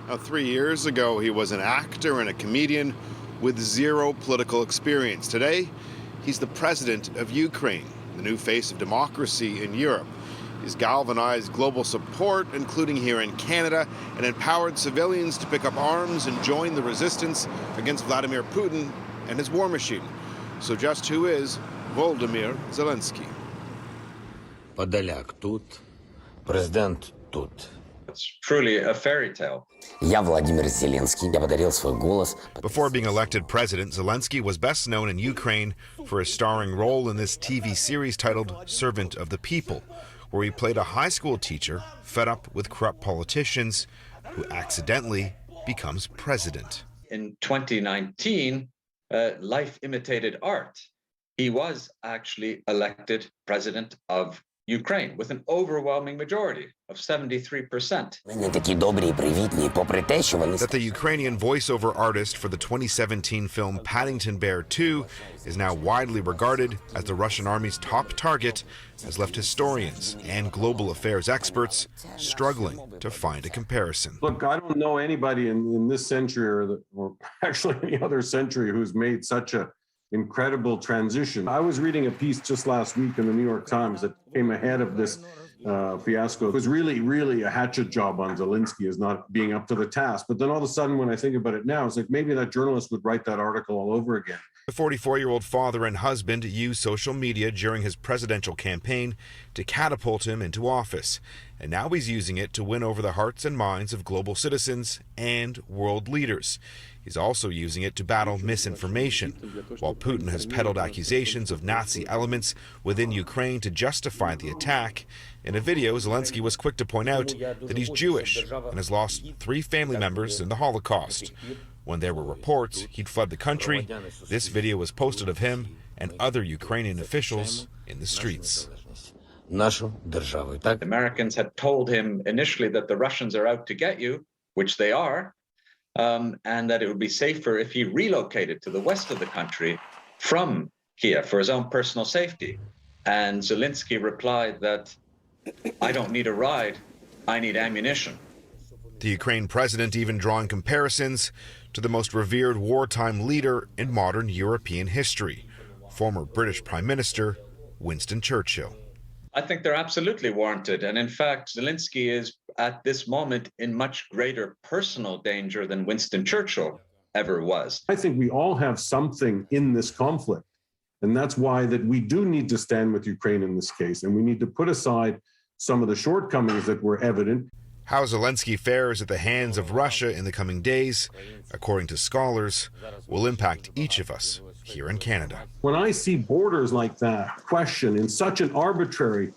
Now, 3 years ago, he was an actor and a comedian with zero political experience. Today, he's the president of Ukraine, the new face of democracy in Europe. He's galvanized global support, including here in Canada, and empowered civilians to pick up arms and join the resistance against Vladimir Putin and his war machine. So just who is Volodymyr Zelensky? Подоляк тут, президент тут. It's truly a fairy tale. Я Volodymyr Zelensky. Я подарил свой голос. Before being elected president, Zelensky was best known in Ukraine for his starring role in this TV series titled Servant of the People, where he played a high school teacher fed up with corrupt politicians who accidentally becomes president. In 2019, life imitated art. He was actually elected president of Ukraine with an overwhelming majority of 73%. That the Ukrainian voiceover artist for the 2017 film Paddington Bear 2 is now widely regarded as the Russian army's top target has left historians and global affairs experts struggling to find a comparison. Look, I don't know anybody in this century or actually any other century who's made such a incredible transition. I was reading a piece just last week in the New York Times that came ahead of this fiasco. It was really a hatchet job on Zelensky as not being up to the task. But then all of a sudden, when I think about it now, it's like maybe that journalist would write that article all over again. The 44-year-old father and husband used social media during his presidential campaign to catapult him into office. And now he's using it to win over the hearts and minds of global citizens and world leaders. He's also using it to battle misinformation, while Putin has peddled accusations of Nazi elements within Ukraine to justify the attack. In a video, Zelensky was quick to point out that he's Jewish and has lost 3 family members in the Holocaust. When there were reports he'd fled the country, this video was posted of him and other Ukrainian officials in the streets. The Americans had told him initially that the Russians are out to get you, which they are, and that it would be safer if he relocated to the west of the country from Kiev for his own personal safety. And Zelensky replied that, I don't need a ride, I need ammunition. The Ukraine president even drawing comparisons to the most revered wartime leader in modern European history, former British Prime Minister Winston Churchill. I think they're absolutely warranted. And in fact, Zelensky is at this moment in much greater personal danger than Winston Churchill ever was. I think we all have something in this conflict. And that's why that we do need to stand with Ukraine in this case. And we need to put aside some of the shortcomings that were evident. How Zelensky fares at the hands of Russia in the coming days, according to scholars, will impact each of us here in Canada. When I see borders like that questioned in such an arbitrary,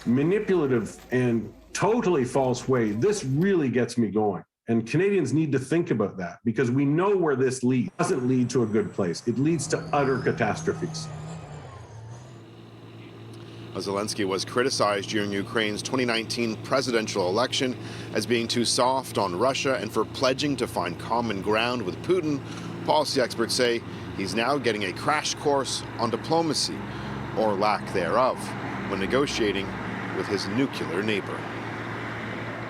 manipulative, and totally false way, this really gets me going. And Canadians need to think about that because we know where this leads. It doesn't lead to a good place. It leads to utter catastrophes. Zelensky was criticized during Ukraine's 2019 presidential election as being too soft on Russia and for pledging to find common ground with Putin. Policy experts say he's now getting a crash course on diplomacy, or lack thereof, when negotiating with his nuclear neighbor.